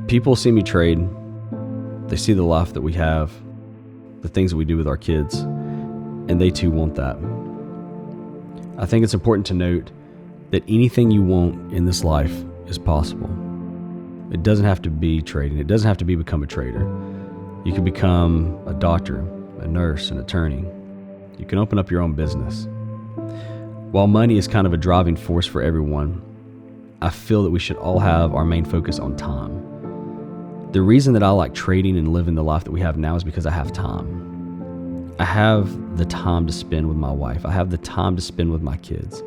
People see me trade. They see the life that we have, the things that we do with our kids, and they too want that. I think it's important to note that anything you want in this life is possible. It doesn't have to be trading. It doesn't have to be become a trader. You can become a doctor, a nurse, an attorney. You can open up your own business. While money is kind of a driving force for everyone, I feel that we should all have our main focus on time. The reason that I like trading and living the life that we have now is because I have time. I have the time to spend with my wife. I have the time to spend with my kids.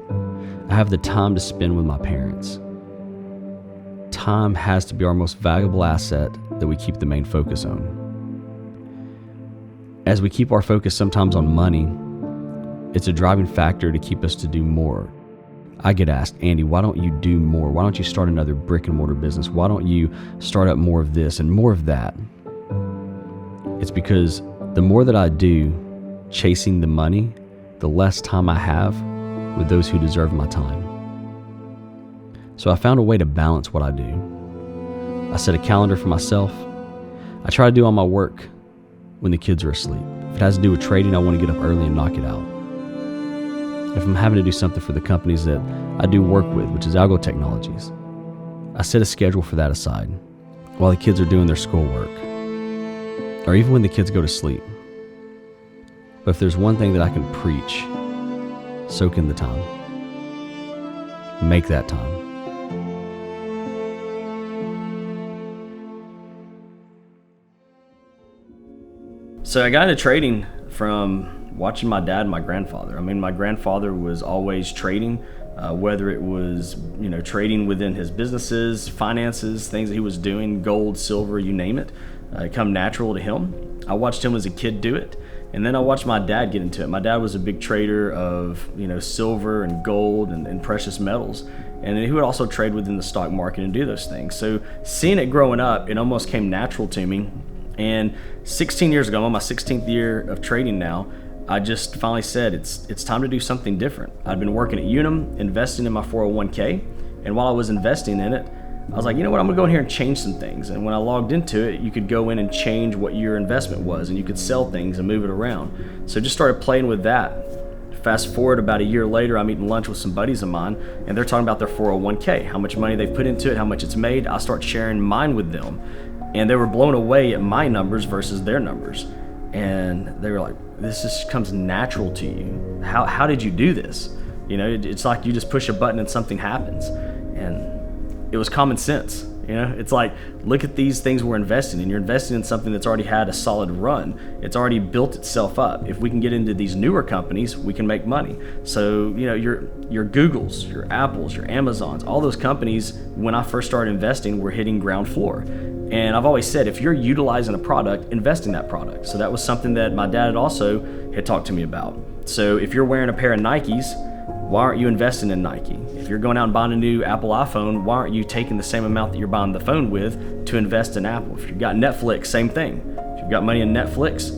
I have the time to spend with my parents. Time has to be our most valuable asset that we keep the main focus on. As we keep our focus sometimes on money, it's a driving factor to keep us to do more. I get asked, Andy, why don't you do more? Why don't you start another brick and mortar business? Why don't you start up more of this and more of that? It's because the more that I do chasing the money, the less time I have with those who deserve my time. So I found a way to balance what I do. I set a calendar for myself. I try to do all my work when the kids are asleep. If it has to do with trading, I want to get up early and knock it out. If I'm having to do something for the companies that I do work with, which is Algo Technologies, I set a schedule for that aside while the kids are doing their schoolwork, or even when the kids go to sleep. But if there's one thing that I can preach, soak in the time. Make that time. So I got into trading from watching my dad and my grandfather. I mean, my grandfather was always trading, whether it was, trading within his businesses, finances, things that he was doing, gold, silver, you name it, come natural to him. I watched him as a kid do it, and then I watched my dad get into it. My dad was a big trader of, silver and gold and precious metals, and he would also trade within the stock market and do those things. So seeing it growing up, it almost came natural to me. And 16 years ago, I'm on my 16th year of trading now, I just finally said it's time to do something different. I'd been working at Unum, investing in my 401k, and while I was investing in it, I was like, you know what, I'm gonna go in here and change some things. And when I logged into it, you could go in and change what your investment was, and you could sell things and move it around. So just started playing with that. Fast forward about a year later, I'm eating lunch with some buddies of mine, and they're talking about their 401k, how much money they've put into it, how much it's made. I start sharing mine with them, and they were blown away at my numbers versus their numbers. And they were like, this just comes natural to you. How did you do this? It's like you just push a button and something happens. And it was common sense. It's like, look at these things we're investing in. You're investing in something that's already had a solid run. It's already built itself up. If we can get into these newer companies, we can make money. So, your Googles, your Apples, your Amazons, all those companies, when I first started investing, were hitting ground floor. And I've always said, if you're utilizing a product, invest in that product. So that was something that my dad had talked to me about. So if you're wearing a pair of Nikes, why aren't you investing in Nike? If you're going out and buying a new Apple iPhone, why aren't you taking the same amount that you're buying the phone with to invest in Apple? If you've got Netflix, same thing. If you've got money in Netflix,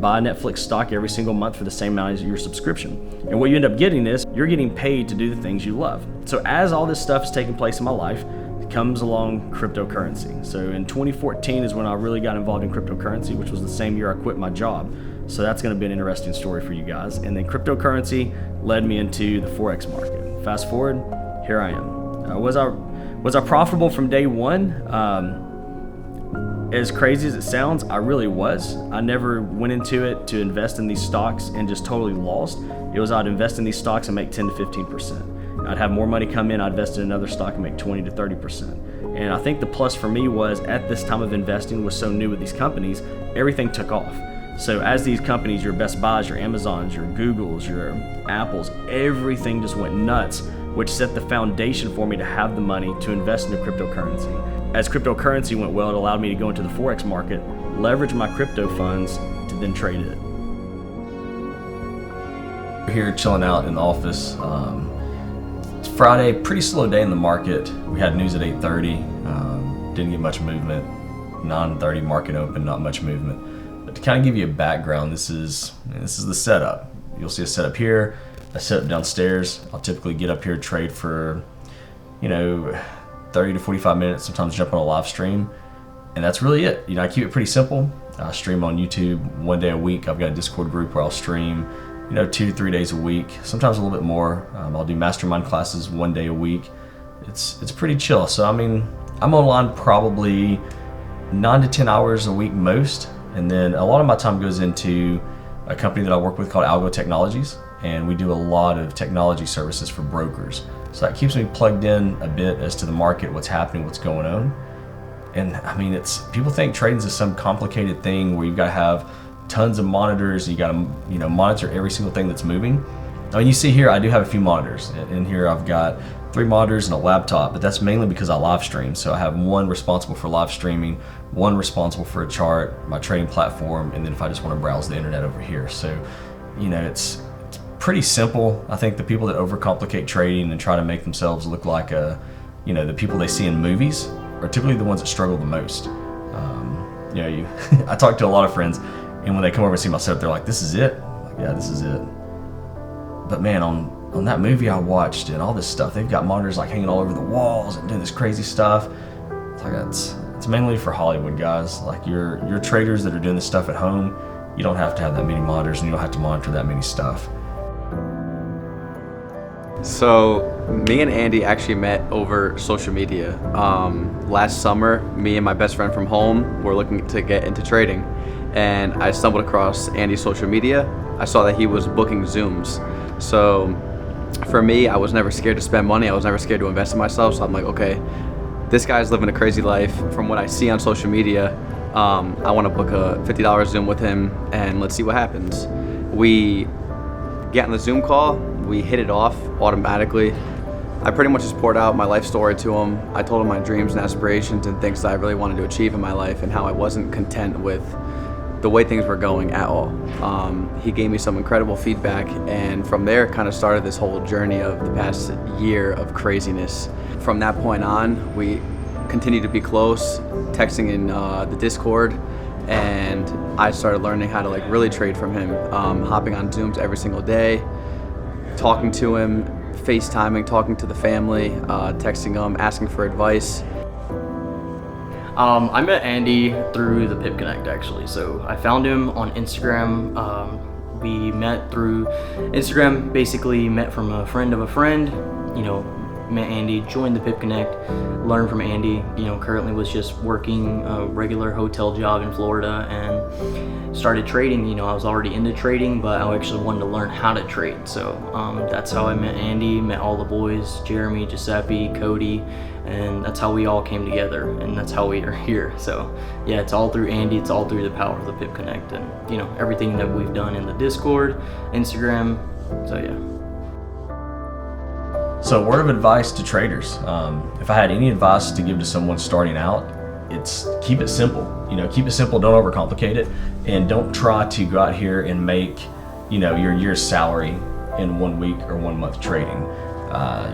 buy Netflix stock every single month for the same amount as your subscription. And what you end up getting is you're getting paid to do the things you love. So as all this stuff is taking place in my life, comes along cryptocurrency. So in 2014 is when I really got involved in cryptocurrency, which was the same year I quit my job. So that's going to be an interesting story for you guys. And then cryptocurrency led me into the Forex market. Fast forward, here I am. Was I profitable from day one? As crazy as it sounds, I really was. I never went into it to invest in these stocks and just totally lost. It was I'd invest in these stocks and make 10 to 15%. I'd have more money come in, I'd invest in another stock and make 20 to 30%. And I think the plus for me was, at this time of investing, was so new with these companies, everything took off. So as these companies, your Best Buys, your Amazons, your Googles, your Apples, everything just went nuts, which set the foundation for me to have the money to invest into cryptocurrency. As cryptocurrency went well, it allowed me to go into the Forex market, leverage my crypto funds to then trade it. We're here chilling out in the office. It's Friday, pretty slow day in the market. We had news at 8:30, didn't get much movement. 9:30 market open, not much movement. But to kind of give you a background, this is the setup. You'll see a setup here, a setup downstairs. I'll typically get up here, trade for 30 to 45 minutes, sometimes jump on a live stream. And that's really it. I keep it pretty simple. I stream on YouTube 1 day a week. I've got a Discord group where I'll stream 2 to 3 days a week, sometimes a little bit more. I'll do mastermind classes 1 day a week. It's pretty chill. So I'm online probably 9 to 10 hours a week most, and then a lot of my time goes into a company that I work with called Algo Technologies, and we do a lot of technology services for brokers. So that keeps me plugged in a bit as to the market, what's happening, what's going on. And it's people think trading is some complicated thing where you've got to have tons of monitors, you got to monitor every single thing that's moving. You see here I do have a few monitors. In here I've got 3 monitors and a laptop, but that's mainly because I live stream. So I have one responsible for live streaming, one responsible for a chart, my trading platform, and then if I just want to browse the internet over here. So it's pretty simple. I think the people that overcomplicate trading and try to make themselves look like the people they see in movies are typically the ones that struggle the most. I talk to a lot of friends, and when they come over and see my setup, they're like, "This is it?" I'm like, "Yeah, this is it." But man, on that movie I watched and all this stuff, they've got monitors like hanging all over the walls and doing this crazy stuff. It's like it's mainly for Hollywood guys. Like your traders that are doing this stuff at home, you don't have to have that many monitors and you don't have to monitor that many stuff. So me and Andy actually met over social media. Last summer, me and my best friend from home were looking to get into trading, and I stumbled across Andy's social media. I saw that he was booking Zooms. So for me, I was never scared to spend money. I was never scared to invest in myself. So I'm like, okay, this guy's living a crazy life. From what I see on social media, I want to book a $50 Zoom with him, and let's see what happens. We get on the Zoom call. We hit it off automatically. I pretty much just poured out my life story to him. I told him my dreams and aspirations and things that I really wanted to achieve in my life and how I wasn't content with the way things were going at all. He gave me some incredible feedback, and from there kind of started this whole journey of the past year of craziness. From that point on, we continued to be close, texting in the Discord, and I started learning how to really trade from him, hopping on Zooms every single day, talking to him, FaceTiming, talking to the family, texting him, asking for advice. I met Andy through the Pip Connect actually. So I found him on Instagram. We met through Instagram, basically met from a friend of a friend, met Andy, joined the Pip Connect, learned from Andy, currently was just working a regular hotel job in Florida and started trading. I was already into trading, but I actually wanted to learn how to trade. So that's how I met Andy, met all the boys, Jeremy, Giuseppe, Cody, and that's how we all came together, and that's how we are here. So yeah, it's all through Andy, it's all through the power of the Pip Connect and everything that we've done in the Discord, Instagram, so yeah. So word of advice to traders, if I had any advice to give to someone starting out, it's keep it simple. Keep it simple, don't overcomplicate it, and don't try to go out here and make your year's salary in 1 week or 1 month trading.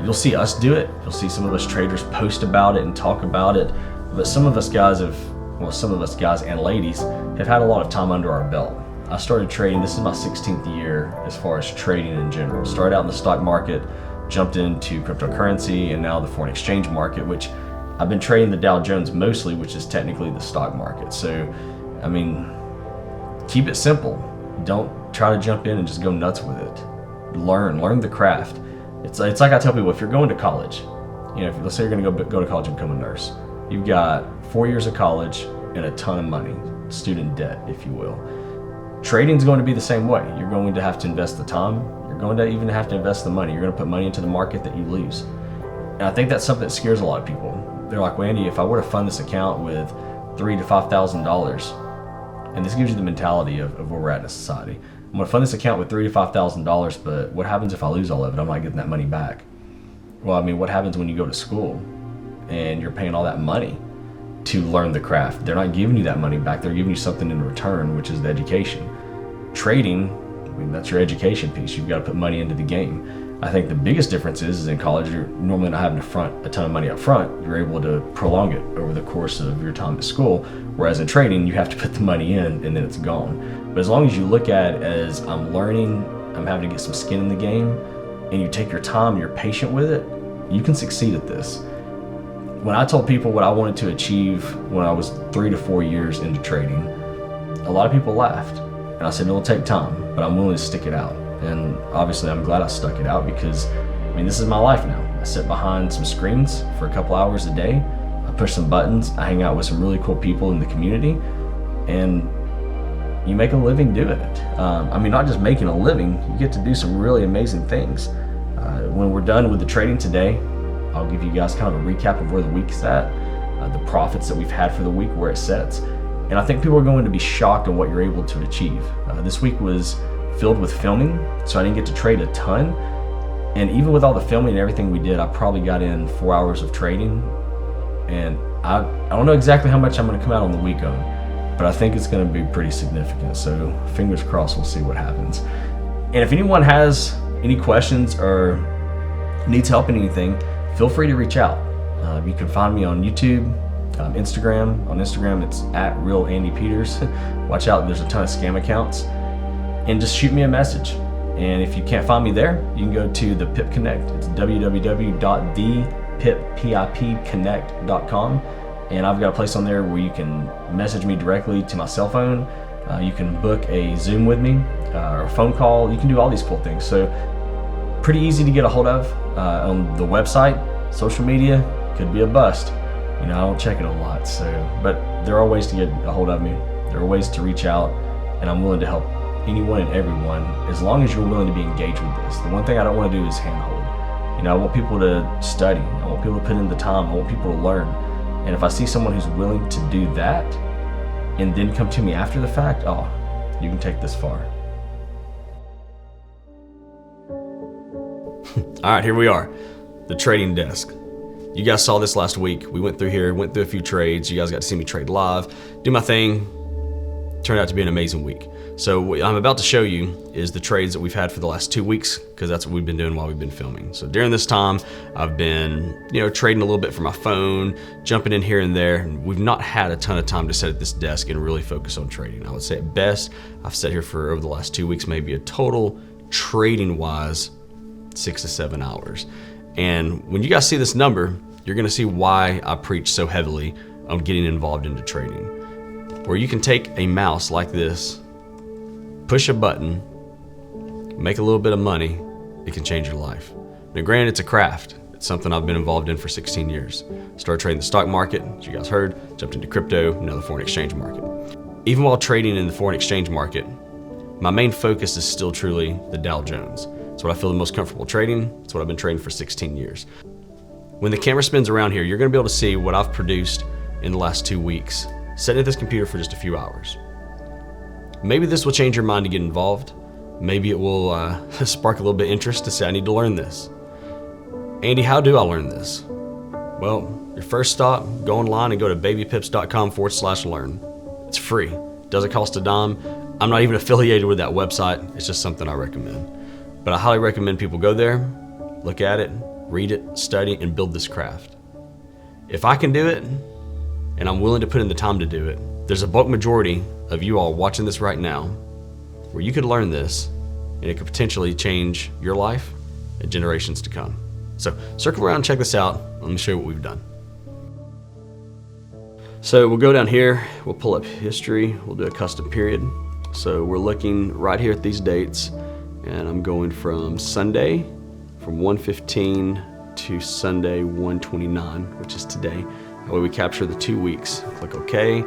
You'll see us do it. You'll see some of us traders post about it and talk about it, but some of us guys and ladies have had a lot of time under our belt. I started trading, this is my 16th year as far as trading in general. Started out in the stock market, jumped into cryptocurrency, and now the foreign exchange market, which I've been trading the Dow Jones mostly, which is technically the stock market. So, keep it simple. Don't try to jump in and just go nuts with it. Learn the craft. It's like I tell people, if you're going to college, if let's say you're going to go to college and become a nurse, you've got 4 years of college and a ton of money, student debt, if you will. Trading's going to be the same way. You're going to have to invest the time. You're going to even have to invest the money. You're going to put money into the market that you lose. And I think that's something that scares a lot of people. They're like, well, Andy, if I were to fund this account with $3,000 to $5,000, and this gives you the mentality of where we're at in a society. I'm going to fund this account with $3,000 to $5,000, but what happens if I lose all of it? I'm not getting that money back. Well, what happens when you go to school and you're paying all that money to learn the craft? They're not giving you that money back. They're giving you something in return, which is the education. Trading, that's your education piece. You've got to put money into the game. I think the biggest difference is in college, you're normally not having to front a ton of money up front. You're able to prolong it over the course of your time at school. Whereas in trading, you have to put the money in and then it's gone. But as long as you look at it as I'm learning, I'm having to get some skin in the game, and you take your time, you're patient with it, you can succeed at this. when I told people what I wanted to achieve when I was 3 to 4 years into trading, a lot of people laughed. And I said, it'll take time, but I'm willing to stick it out. And obviously I'm glad I stuck it out because, I mean, this is my life now. I sit behind some screens for a couple hours a day. I push some buttons. I hang out with some really cool people in the community, and you make a living doing it. I mean, not just making a living, you get to do some really amazing things. When we're done with the trading today, I'll give you guys kind of a recap of where the week's at, the profits that we've had for the week, where it sets. And I think people are going to be shocked at what you're able to achieve. This week was filled with filming, so I didn't get to trade a ton. And even with all the filming and everything we did, I probably got in 4 hours of trading. And I don't know exactly how much I'm going to come out on the week on, but I think it's going to be pretty significant. So fingers crossed, we'll see what happens. And if anyone has any questions or needs help in anything, feel free to reach out. You can find me on YouTube, Instagram. On Instagram, it's at @RealAndyPeters. Watch out, there's a ton of scam accounts. And just shoot me a message. And if you can't find me there, you can go to the Pip Connect. It's www.thepipconnect.com. And I've got a place on there where you can message me directly to my cell phone. You can book a Zoom with me or a phone call. You can do all these cool things. So pretty easy to get a hold of on the website. Social media could be a bust. You know, I don't check it a lot. But there are ways to get a hold of me. There are ways to reach out, and I'm willing to help anyone and everyone as long as you're willing to be engaged with this. The one thing I don't want to do is handhold. You know, I want people to study. I want people to put in the time. I want people to learn. And if I see someone who's willing to do that and then come to me after the fact, oh, you can take this far. All right, here we are, the trading desk. You guys saw this last week. We went through here, went through a few trades. You guys got to see me trade live, do my thing. Turned out to be an amazing week. So what I'm about to show you is the trades that we've had for the last 2 weeks, because that's what we've been doing while we've been filming. So during this time, I've been, trading a little bit from my phone, jumping in here and there. And we've not had a ton of time to sit at this desk and really focus on trading. I would say at best, I've sat here for over the last 2 weeks, maybe a total trading-wise 6 to 7 hours. And when you guys see this number, you're gonna see why I preach so heavily on getting involved into trading. Where you can take a mouse like this, push a button, make a little bit of money, it can change your life. Now granted, it's a craft. It's something I've been involved in for 16 years. Started trading the stock market, as you guys heard, jumped into crypto, now the foreign exchange market. Even while trading in the foreign exchange market, my main focus is still truly the Dow Jones. It's what I feel the most comfortable trading. It's what I've been trading for 16 years. When the camera spins around here, you're gonna be able to see what I've produced in the last 2 weeks, sitting at this computer for just a few hours. Maybe this will change your mind to get involved. Maybe it will spark a little bit of interest to say, I need to learn this. Andy, how do I learn this? Well, your first stop, go online and go to babypips.com/learn. It's free, doesn't cost a dime. I'm not even affiliated with that website. It's just something I recommend. But I highly recommend people go there, look at it, read it, study, and build this craft. If I can do it, and I'm willing to put in the time to do it, there's a bulk majority of you all watching this right now where you could learn this and it could potentially change your life and generations to come. So circle around and check this out. Let me show you what we've done. So we'll go down here, we'll pull up history, we'll do a custom period. So we're looking right here at these dates, and I'm going from Sunday from 1:15 to Sunday 1:29, which is today. That way we capture the 2 weeks. Click OK,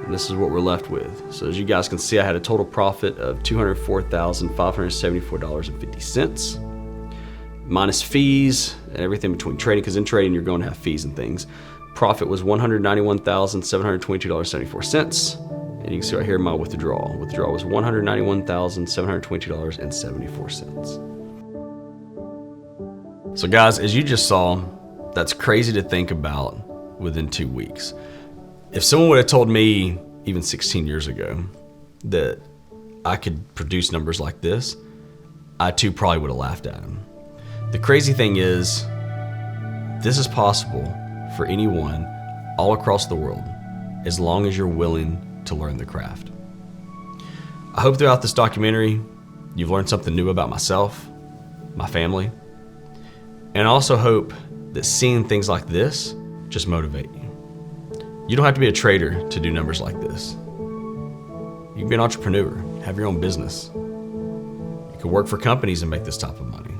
and this is what we're left with. So as you guys can see, I had a total profit of $204,574.50. Minus fees and everything between trading, because in trading you're going to have fees and things. Profit was $191,722.74. And you can see right here my withdrawal. Withdrawal was $191,722.74. So guys, as you just saw, that's crazy to think about within 2 weeks. If someone would have told me even 16 years ago that I could produce numbers like this, I too probably would have laughed at them. The crazy thing is, this is possible for anyone all across the world, as long as you're willing to learn the craft. I hope throughout this documentary, you've learned something new about myself, my family, and I also hope that seeing things like this just motivate you. You don't have to be a trader to do numbers like this. You can be an entrepreneur, have your own business. You can work for companies and make this type of money.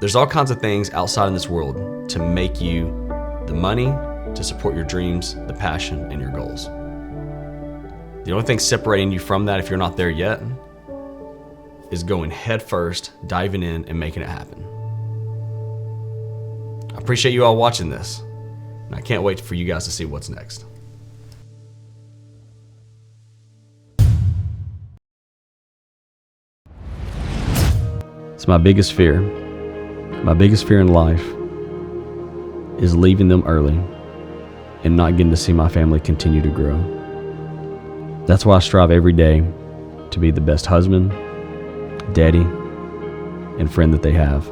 There's all kinds of things outside in this world to make you the money to support your dreams, the passion, and your goals. The only thing separating you from that, if you're not there yet, is going head first, diving in, and making it happen. I appreciate you all watching this, and I can't wait for you guys to see what's next. It's my biggest fear. My biggest fear in life is leaving them early and not getting to see my family continue to grow. That's why I strive every day to be the best husband, daddy, and friend that they have.